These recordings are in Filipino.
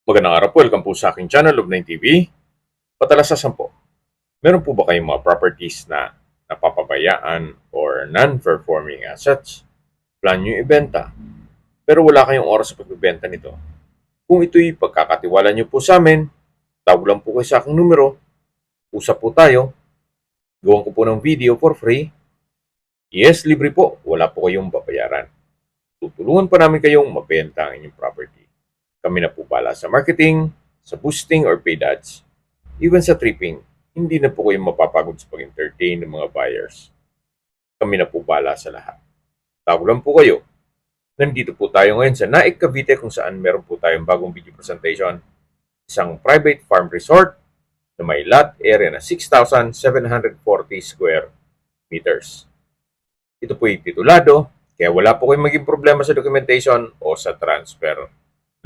Magandang araw po, welcome po sa aking channel, Love9 TV. Patalasasan po, meron po ba kayong mga properties na napapabayaan or non-performing assets? Plan nyo ibenta, pero wala kayong oras sa pagbibenta nito. Kung ito'y pagkakatiwala nyo po sa amin, tawag lang po kayo sa aking numero, usap po tayo, gawan ko po ng video for free. Yes, libre po, wala po kayong babayaran. Tutulungan pa namin kayong mabenta ang inyong property. Kami na po bala sa marketing, sa boosting or paid ads. Even sa tripping, hindi na po kayo mapapagod sa pag-entertain ng mga buyers. Kami na po bala sa lahat. Tawag lang po kayo. Nandito po tayo ngayon sa Naik, Cavite kung saan meron po tayong bagong video presentation. Isang private farm resort na may lot area na 6,740 square meters. Ito po yung titulado, kaya wala po kayong maging problema sa documentation o sa transfer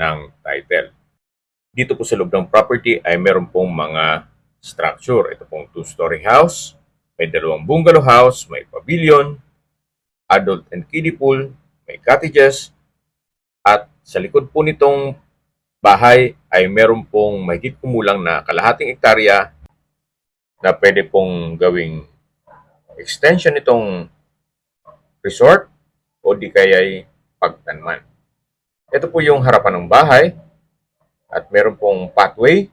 ng title. Dito po sa loob ng property ay meron pong mga structure. Ito pong 2-story house, may 2 bungalow house, may pavilion, adult and kiddie pool, may cottages, at sa likod po nitong bahay ay meron pong mahigit kumulang na kalahating hektarya na pwede pong gawing extension nitong resort o di kaya'y pagtanman. Ito po yung harapan ng bahay at meron pong pathway.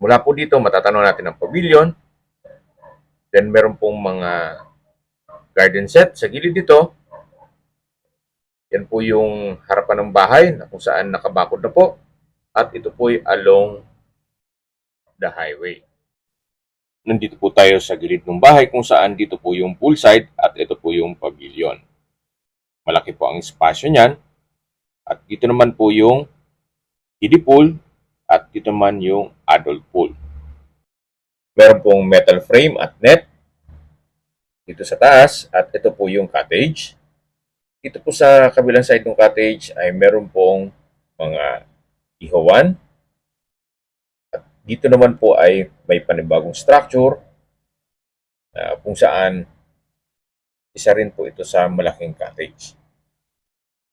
Mula po dito matatanaw natin ang pavilion. Then meron pong mga garden set sa gilid dito. Yan po yung harapan ng bahay na kung saan nakabakod na po. At ito po ay along the highway. Nandito po tayo sa gilid ng bahay kung saan dito po yung poolside at ito po yung pavilion. Malaki po ang espasyo niyan. At dito naman po yung kiddie pool at dito naman yung adult pool. Meron pong metal frame at net dito sa taas at ito po yung cottage. Dito po sa kabilang side ng cottage ay meron pong mga ihawan. At dito naman po ay may panibagong structure kung saan isa rin po ito sa malaking cottage.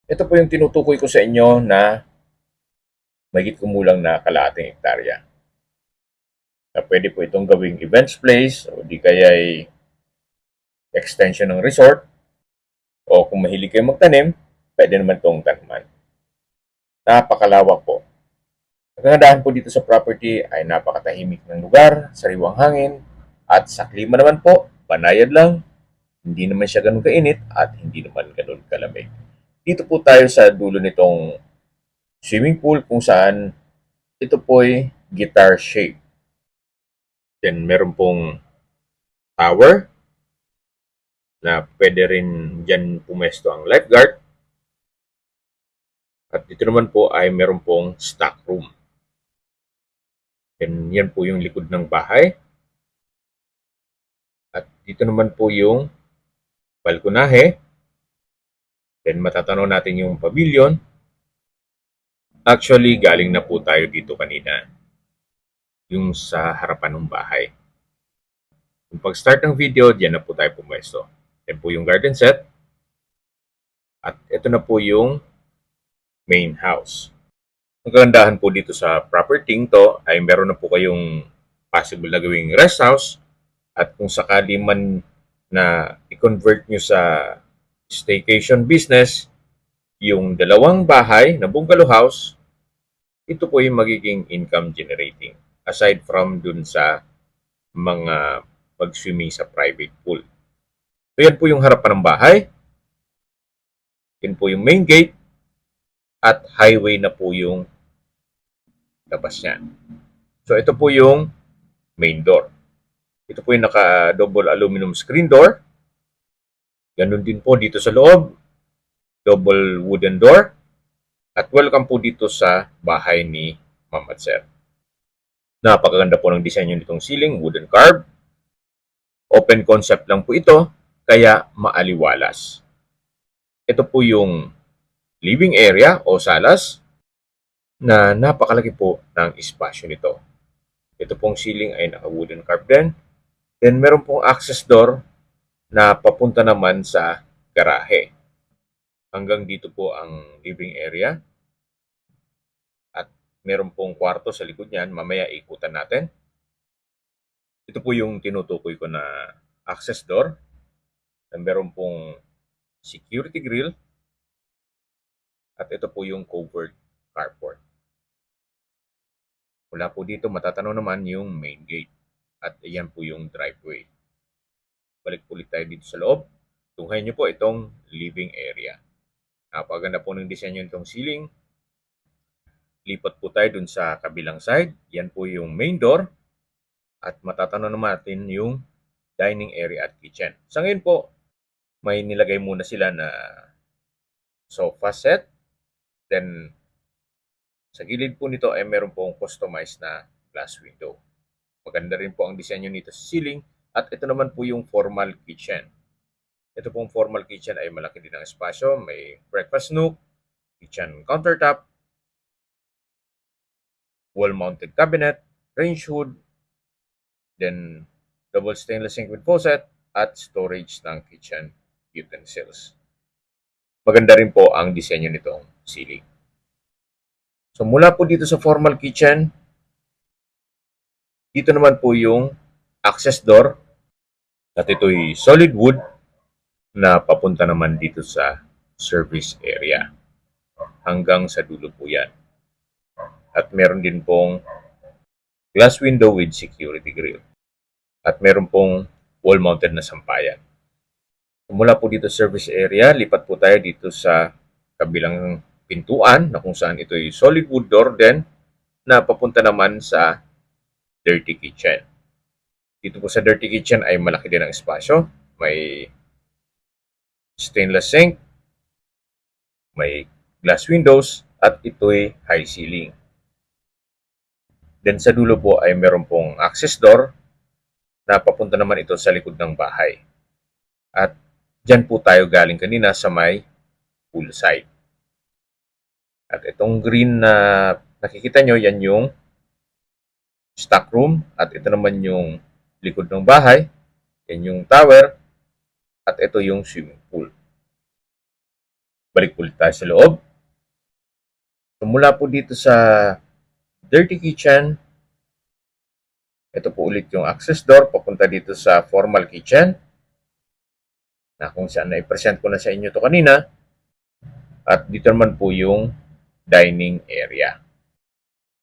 Ito po yung tinutukoy ko sa inyo na mahigit kumulang na kalahating hektarya. Na pwede po itong gawing events place o di kaya'y extension ng resort o kung mahilig kayo magtanim, pwede naman itong taniman. Napakalawak po. Ang kagandahan po dito sa property ay napakatahimik ng lugar, sariwang hangin, at sa klima naman po, banayad lang, hindi naman siya ganun kainit at hindi naman ganun kalamig. Dito po tayo sa dulo nitong swimming pool kung saan ito po'y guitar shape. Then meron pong tower na pwede rin dyan pumesto ang lifeguard. At dito naman po ay meron pong stock room. Then yan po yung likod ng bahay. At dito naman po yung balkonahe. Then matatanaw natin yung pavilion. Actually, galing na po tayo dito kanina. Yung sa harapan ng bahay. Kung pag-start ng video, diyan na po tayo pumwesto. Yan po yung garden set. At ito na po yung main house. Ang kagandahan po dito sa property to ay meron na po kayong possible na gawing rest house. At kung sakali man na i-convert nyo sa staycation business, yung 2 bahay na bungalow house, ito po yung magiging income generating aside from dun sa mga pag-swimming sa private pool. So yan po yung harapan ng bahay. Yan po yung main gate at highway na po yung labas niya. So ito po yung main door. Ito po yung naka-double aluminum screen door. Ganun din po dito sa loob. Double wooden door. At welcome po dito sa bahay ni Ma'am at Sir. Napakaganda po ng disenyo nitong ceiling. Wooden carved. Open concept lang po ito. Kaya maaliwalas. Ito po yung living area o salas na napakalaki po ng espasyo nito. Ito pong ceiling ay naka-wooden carved din. Then meron pong access door na papunta naman sa garahe. Hanggang dito po ang living area. At meron pong kwarto sa likod niyan. Mamaya ikutan natin. Ito po yung tinutukoy ko na access door. Meron pong security grill. At ito po yung covered carport. Mula po dito matatanaw naman yung main gate. At iyan po yung driveway. Balik ulit tayo dito sa loob. Tunghayin niyo po itong living area. Napaganda po ng disenyo nitong ceiling. Lipat po tayo dun sa kabilang side. Yan po yung main door. At matatanaw naman natin yung dining area at kitchen. Sa ngayon po, may nilagay muna sila na sofa set. Then, sa gilid po nito ay meron pong customized na glass window. Maganda rin po ang disenyo nito sa ceiling. At ito naman po yung formal kitchen. Ito pong formal kitchen ay malaki din ang espasyo. May breakfast nook, kitchen countertop, wall-mounted cabinet, range hood, then double stainless sink with faucet, at storage ng kitchen utensils. Maganda rin po ang disenyo nitong ceiling. So mula po dito sa formal kitchen, dito naman po yung access door at ito'y solid wood na papunta naman dito sa service area. Hanggang sa dulo po yan. At meron din pong glass window with security grill. At meron pong wall-mounted na sampayan. Mula po dito sa service area, lipat po tayo dito sa kabilang pintuan na kung saan ito ay solid wood door din na papunta naman sa dirty kitchen. Dito po sa dirty kitchen ay malaki din ang espasyo. May stainless sink, may glass windows, at ito'y high ceiling. Then sa dulo po ay meron pong access door na papunta naman ito sa likod ng bahay. At dyan po tayo galing kanina sa may poolside. At itong green na nakikita nyo, yan yung stock room. At ito naman yung likod ng bahay. Yan yung tower. At ito yung swimming pool. Balik ulit tayo sa loob. So, mula po dito sa dirty kitchen, ito po ulit yung access door papunta dito sa formal kitchen na kung saan na-present ko na sa inyo to kanina. At dito naman po yung dining area.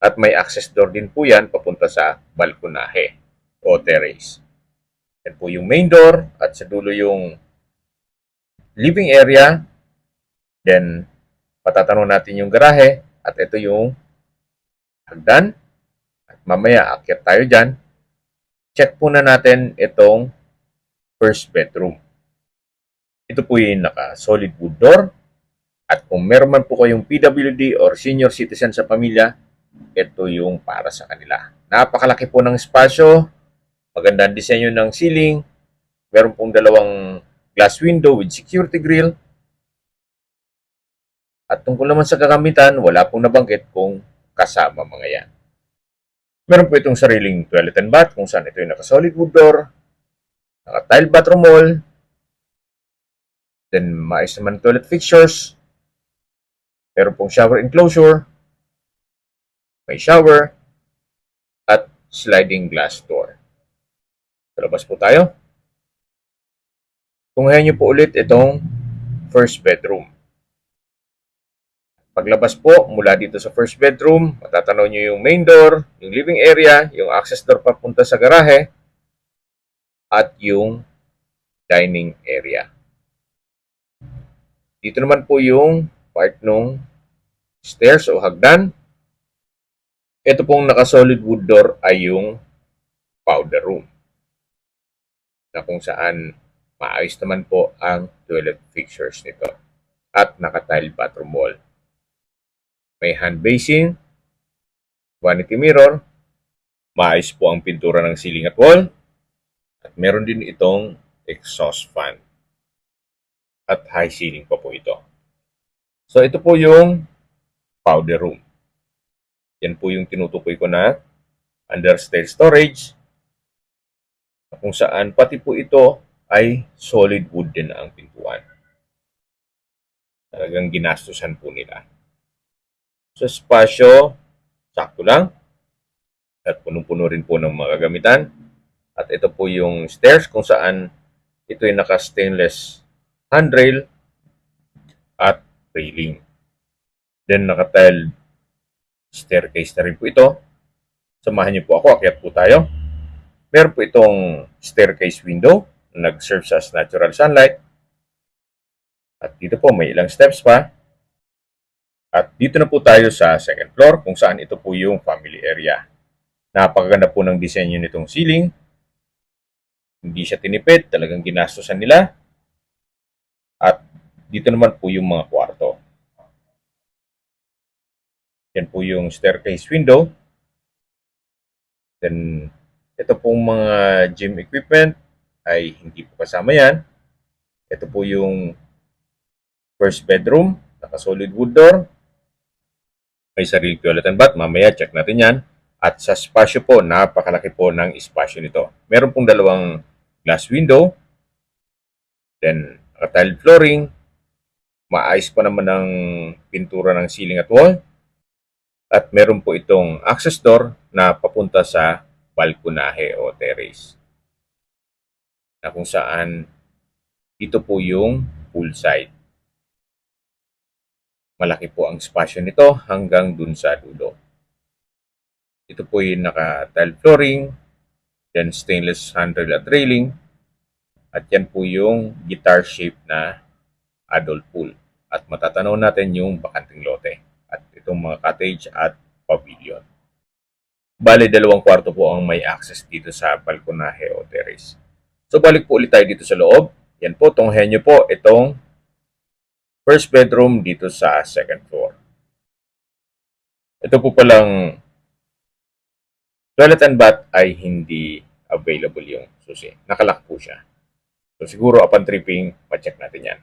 At may access door din po yan papunta sa balkonahe o terrace. Yan po yung main door at sa dulo yung living area. Then, patatanong natin yung garahe at ito yung hagdan. At mamaya, akyat tayo dyan. Check po na natin itong first bedroom. Ito po yung naka-solid wood door. At kung meron man po kayong PWD or senior citizen sa pamilya, ito yung para sa kanila. Napakalaki po ng espasyo. Maganda ang disenyo ng ceiling. Meron pong dalawang glass window with security grill. At tungkol naman sa gagamitan, wala pong nabanggit kung kasama mga yan. Meron po itong sariling toilet and bath kung saan ito yung naka-solid wood door, naka-tile bathroom wall, then maayos naman toilet fixtures, meron pong shower enclosure, may shower, at sliding glass door. Palabas po tayo. Tunghayan niyo po ulit itong first bedroom. Paglabas po mula dito sa first bedroom, matatanaw nyo yung main door, yung living area, yung access door papunta sa garahe, at yung dining area. Dito naman po yung part ng stairs o hagdan. Ito pong naka-solid wood door ay yung powder room, na kung saan maayos naman po ang toilet fixtures nito at naka-tile bathroom wall. May hand basin, vanity mirror, maayos po ang pintura ng ceiling at wall, at meron din itong exhaust fan. At high ceiling pa po ito. So ito po yung powder room. Yan po yung tinutukoy ko na understairs storage, kung saan pati po ito ay solid wood din ang pintuan. Talagang ginastusan po nila. Sa espasyo, sakto lang. At punong-puno rin po ng mga gagamitan. At ito po yung stairs kung saan ito ay naka-stainless handrail at railing. Then naka-tile staircase na rin po ito. Samahan niyo po ako, akyat po tayo. Meron po itong staircase window na nag-serve as natural sunlight. At dito po may ilang steps pa. At dito na po tayo sa second floor kung saan ito po yung family area. Napakaganda po ng disenyo nitong ceiling. Hindi siya tinipid, talagang ginastosan nila. At dito naman po yung mga kwarto. Yan po yung staircase window. Then, ito pong mga gym equipment ay hindi po kasama yan. Ito po yung first bedroom, naka-solid wood door. May sarili toilet and bath, mamaya check natin yan. At sa spasyo po, napakalaki po ng espasyo nito. Meron pong dalawang glass window. Then, naka-tiled flooring. Maayos pa naman ang pintura ng ceiling at wall. At meron po itong access door na papunta sa balkonahe o terrace. Na kung saan dito po yung poolside. Malaki po ang spasyo nito hanggang dun sa dulo. Ito po yung naka-tile flooring, then stainless handrail at railing, at yan po yung guitar shape na adult pool. At matatanaw natin yung bakanting lote at itong mga cottage at pavilion. Bale, 2 kwarto po ang may access dito sa balkonahe o terrace. So, balik po ulit tayo dito sa loob. Yan po, tunghayan nyo po itong first bedroom dito sa second floor. Ito po palang toilet and bath ay hindi available yung susi. Nakalock po siya. So, siguro upon tripping, ma-check natin yan.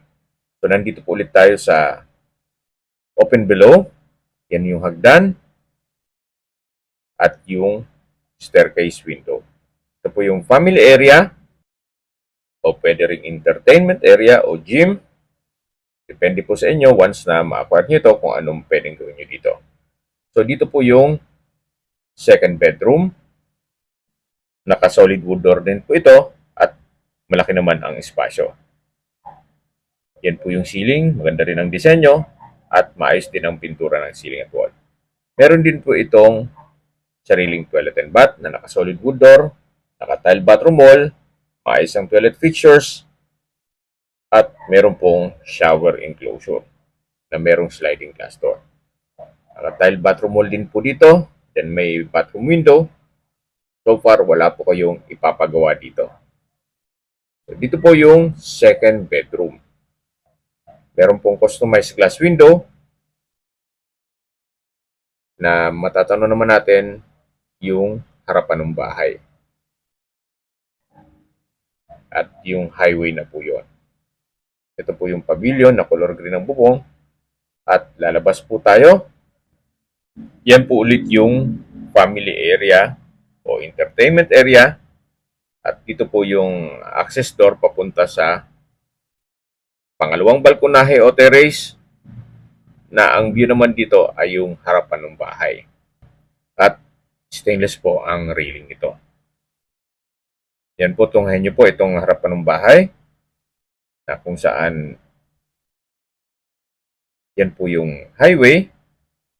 So, nandito po ulit tayo sa open below. Yan yung hagdan at yung staircase window. Ito po yung family area o pwede ring entertainment area o gym. Depende po sa inyo once na ma-acquire nyo ito kung anong pwedeng gawin nyo dito. So, dito po yung second bedroom. Naka-solid wood door din po ito at malaki naman ang espasyo. Yan po yung ceiling. Maganda rin ang disenyo at maayos din ang pintura ng ceiling at wall. Meron din po itong sariling toilet and bath na naka-solid wood door, naka-tile bathroom wall, maayos ang toilet features, at meron pong shower enclosure na merong sliding glass door. Naka-tile bathroom wall din po dito, then may bathroom window. So far, wala po kayong ipapagawa dito. So, dito po yung second bedroom. Meron pong customized glass window na matatanaw naman natin yung harapan ng bahay. At yung highway na po yun. Ito po yung pavilion na color green ng bubong. At lalabas po tayo. Yan po ulit yung family area o entertainment area. At dito po yung access door papunta sa pangalawang balkonahe o terrace na ang view naman dito ay yung harapan ng bahay. At stainless po ang railing nito. Yan po, tunghayan nyo po itong harapan ng bahay na kung saan yan po yung highway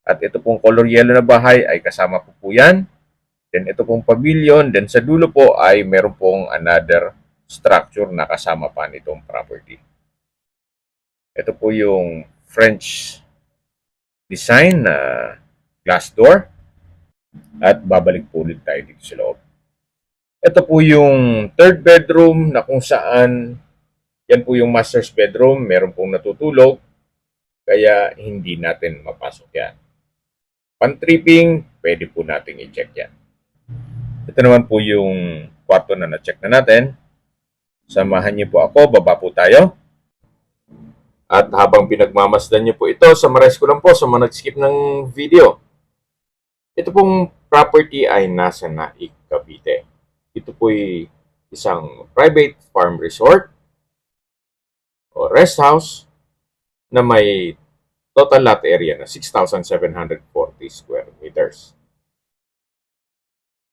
at ito pong color yellow na bahay ay kasama po yan. Then ito pong pavilion, then sa dulo po ay meron pong another structure na kasama pa nitong property. Ito po yung French design na glass door. At babalik po ulit tayo dito sa loob. Ito po yung third bedroom na kung saan yan po yung master's bedroom. Meron pong natutulog. Kaya hindi natin mapasok yan. Pan-tripping, pwede po natin i-check yan. Ito naman po yung kwarto na na-check na natin. Samahan niyo po ako. Baba po tayo. At habang pinagmamasdan niyo po ito, summarize ko lang po sa mga nag-skip ng video. Ito pong property ay nasa Naik, Cavite. Ito po'y isang private farm resort o rest house na may total lot area na 6,740 square meters.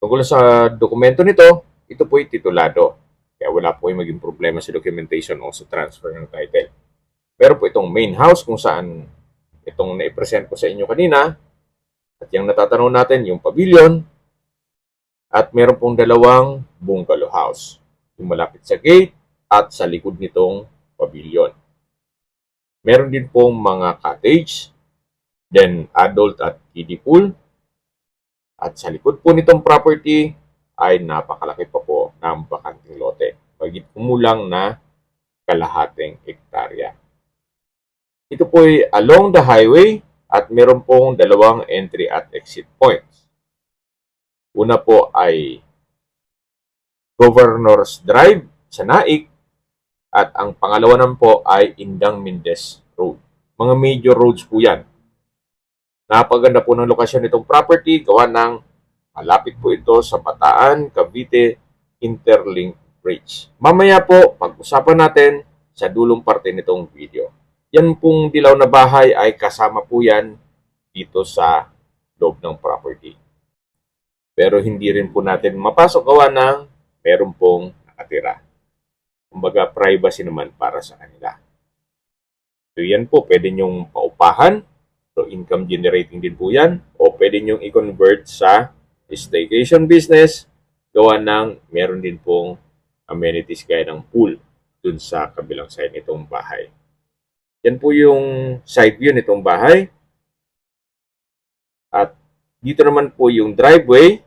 Tungkol sa dokumento nito, ito po'y titulado. Kaya wala po yung maging problema sa documentation o sa transfer ng title. Pero po itong main house kung saan itong na-present ko sa inyo kanina at yung natatanong natin, yung pavilion at meron pong dalawang bungalow house. Yung malapit sa gate at sa likod nitong pavilion. Meron din pong mga cottage, then adult at kiddie pool. At sa likod po nitong property ay napakalaki pa po ng bakanting lote. Bagit kumulang na kalahating hektarya. Ito po ay along the highway at meron pong dalawang entry at exit points. Una po ay Governor's Drive sa Naik at ang pangalawa naman po ay Indang Mendez Road. Mga major roads po yan. Napaganda po ng lokasyon nitong property, gawa ng malapit po ito sa Bataan, Cavite Interlink Bridge. Mamaya po, pag-usapan natin sa dulong parte nitong video. Yan pong dilaw na bahay ay kasama po yan dito sa loob ng property. Pero hindi rin po natin mapasok gawa ng meron pong nakatira. Kumbaga, privacy naman para sa kanila. So yan po, pwede nyong paupahan. So income generating din po yan. O pwede nyong i-convert sa staycation business. Gawa ng meron din pong amenities gaya ng pool dun sa kabilang side nitong bahay. Yan po yung side view nitong bahay. At dito naman po yung driveway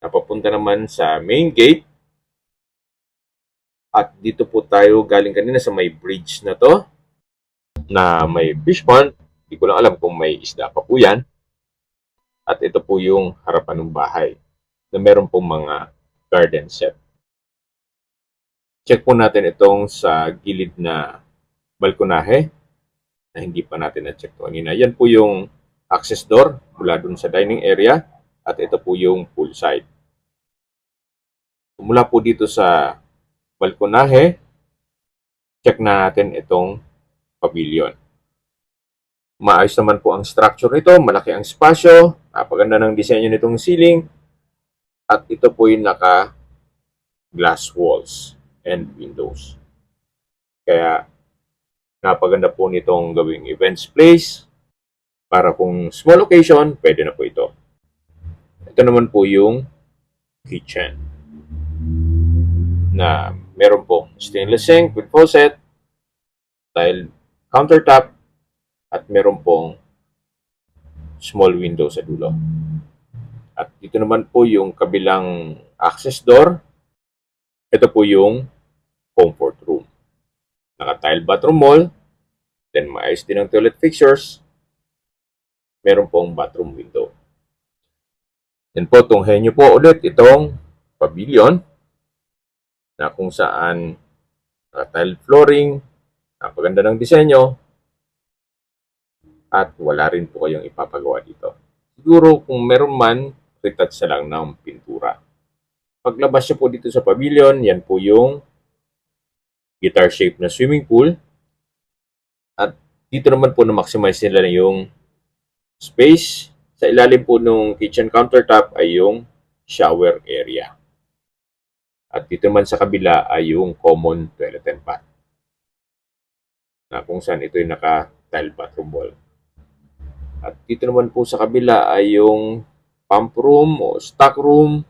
na papunta naman sa main gate. At dito po tayo galing kanina sa may bridge na to na may fish pond. Hindi ko lang alam kung may isda pa po yan. At ito po yung harapan ng bahay na meron pong mga garden set. Check po natin itong sa gilid na balkonahe na hindi pa natin na-check kanina. Yan po yung access door mula dun sa dining area at ito po yung pool side. Mula po dito sa balkonahe, check na natin itong pavilion. Maayos naman po ang structure nito, malaki ang espasyo, napaganda ng disenyo nitong ceiling at ito po yung naka glass walls and windows. Kaya napaganda po nitong gawing events place. Para kung small occasion, pwede na po ito. Ito naman po yung kitchen. Na meron po stainless sink with faucet, tile countertop, at meron pong small window sa dulo. At dito naman po yung kabilang access door. Ito po yung comfort room. Naka-tile bathroom wall. Then maayos din ang toilet fixtures. Meron pong bathroom window. Then po, tunghayin nyo po ulit itong pavilion na kung saan naka-tile flooring, napaganda ng disenyo, at wala rin po kayong ipapagawa dito. Siguro kung meron man, retouch na lang ng pintura. Paglabas nyo po dito sa pavilion, yan po yung guitar shape na swimming pool. At dito naman po na-maximize nila yung space. Sa ilalim po ng kitchen countertop ay yung shower area. At dito naman sa kabila ay yung common toilet and bath. Na kung saan ito yung naka-tile bathroom wall. At dito naman po sa kabila ay yung pump room o stock room.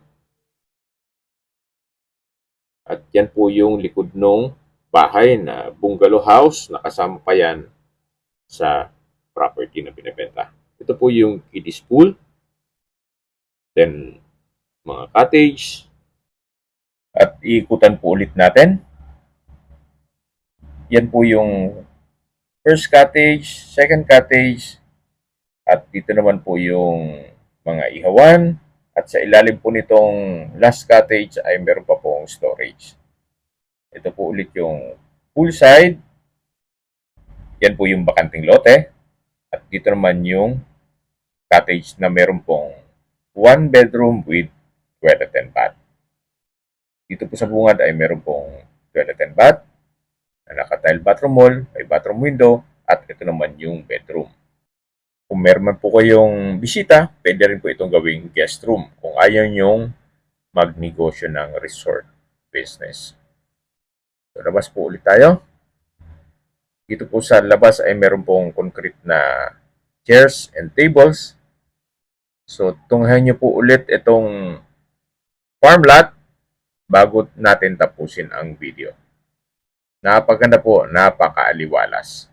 At yan po yung likod ng bahay na bungalow house na kasama pa yan sa property na binibenta. Ito po yung kiddies pool. Then, mga cottage. At iikutan po ulit natin. Yan po yung first cottage, second cottage. At dito naman po yung mga ihawan. At sa ilalim po nitong last cottage ay meron pa pong storage. Ito po ulit yung poolside. Yan po yung bakanting lote. At dito naman yung cottage na meron pong 1 bedroom with toilet and bath. Dito po sa bungad ay meron pong toilet and bath na naka-tile bathroom wall, may bathroom window, at ito naman yung bedroom. Kung meron man po kayong bisita, pwede rin po itong gawing guest room kung ayaw nyong magnegosyo ng resort business. So, labas po ulit tayo. Dito po sa labas ay meron pong concrete na chairs and tables. So, tunghayan nyo po ulit itong farm lot bago natin tapusin ang video. Napakaganda po, napakaaliwalas.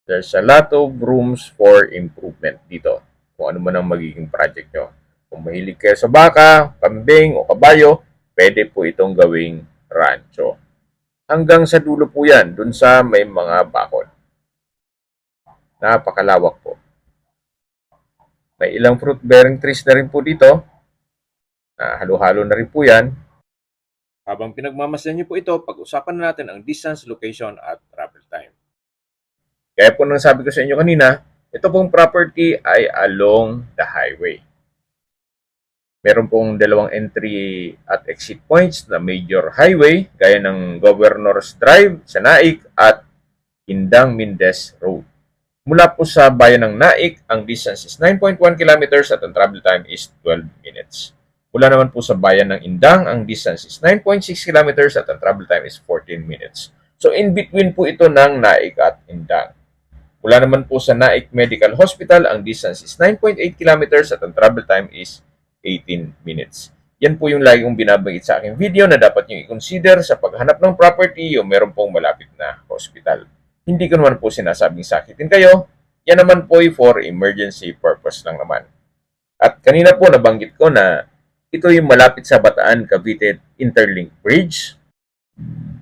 There's a lot of rooms for improvement dito. Kung ano man ang magiging project nyo. Kung mahilig kayo sa baka, kambing o kabayo, pwede po itong gawing rancho. Hanggang sa dulo po yan, dun sa may mga bakod. Napakalawak po. May ilang fruit-bearing trees na rin po dito. Halo-halo na rin po yan. Habang pinagmamasdan niyo po ito, pag-usapan na natin ang distance, location, at travel time. Kaya po nang sabi ko sa inyo kanina, ito pong property ay along the highway. Meron pong dalawang entry at exit points na major highway, gaya ng Governor's Drive sa Naik at Indang Mindez Road. Mula po sa bayan ng Naik, ang distance is 9.1 kilometers at ang travel time is 12 minutes. Mula naman po sa bayan ng Indang, ang distance is 9.6 kilometers at ang travel time is 14 minutes. So in between po ito ng Naik at Indang. Mula naman po sa Naik Medical Hospital, ang distance is 9.8 kilometers at ang travel time is 18 minutes. Yan po yung lagi kong binabanggit sa aking video na dapat nyo i-consider sa paghanap ng property o meron pong malapit na hospital. Hindi ko naman po sinasabing sakitin kayo. Yan naman po ay for emergency purpose lang naman. At kanina po nabanggit ko na ito yung malapit sa Bataan Cavite Interlink Bridge.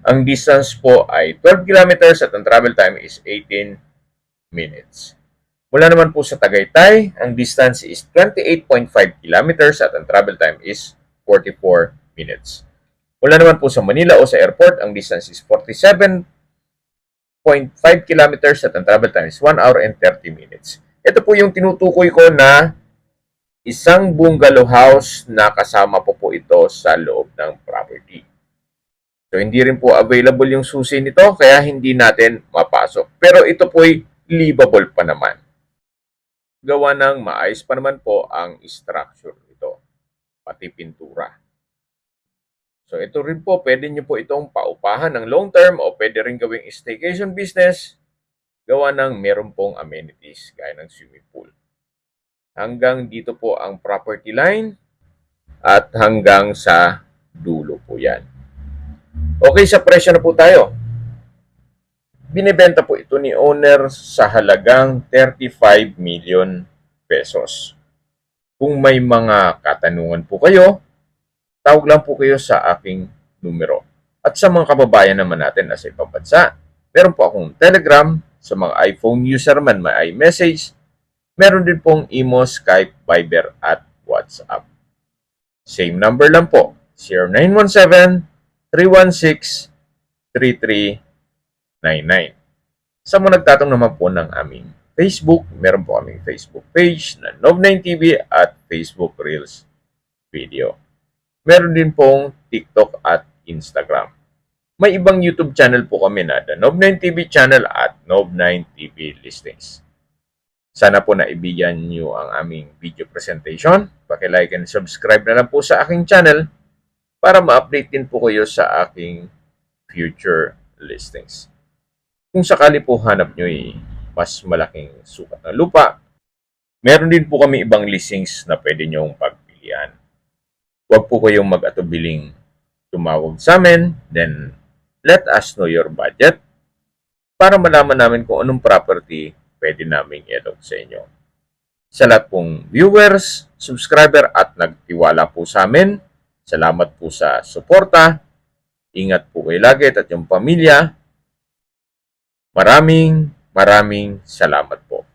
Ang distance po ay 12 kilometers at ang travel time is 18 minutes. Mula naman po sa Tagaytay, ang distance is 28.5 kilometers at ang travel time is 44 minutes. Mula naman po sa Manila o sa airport, ang distance is 47.5 kilometers at ang travel time is 1 hour and 30 minutes. Ito po yung tinutukoy ko na isang bungalow house na kasama po ito sa loob ng property. So, hindi rin po available yung susi nito, kaya hindi natin mapasok. Pero ito po ay livable pa naman. Gawa ng maayos pa naman po ang structure ito, pati pintura. So ito rin po, pwede nyo po itong paupahan ng long term o pwede rin gawing staycation business, gawa ng meron pong amenities gaya ng swimming pool. Hanggang dito po ang property line at hanggang sa dulo po yan. Okay, sa presyo na po tayo. Binibenta po ito ni owner sa halagang 35 million pesos. Kung may mga katanungan po kayo, tawag lang po kayo sa aking numero. At sa mga kababayan naman natin na sa ibang bansa, meron po akong Telegram. Sa mga iPhone user man may iMessage. Meron din pong Imo, Skype, Viber at WhatsApp. Same number lang po, 0917-316-3399. Sa mga nagtatanong naman po ng aming Facebook, meron po kaming Facebook page na Nov9TV at Facebook Reels video. Meron din pong TikTok at Instagram. May ibang YouTube channel po kami na The Nov9TV channel at Nov9TV Listings. Sana po naibigyan nyo ang aming video presentation. Paki-like and subscribe na lang po sa aking channel para ma-update din po kayo sa aking future listings. Kung sakali po hanap nyo mas malaking sukat ng lupa, meron din po kami ibang listings na pwede nyong pagpilian. Huwag po kayong mag-atubiling tumawag sa amin, then let us know your budget para malaman namin kung anong property pwede namin i-alok sa inyo. Sa lahat pong viewers, subscriber at nagtiwala po sa amin, salamat po sa suporta. Ingat po kayo lagi at yung pamilya. Maraming salamat po.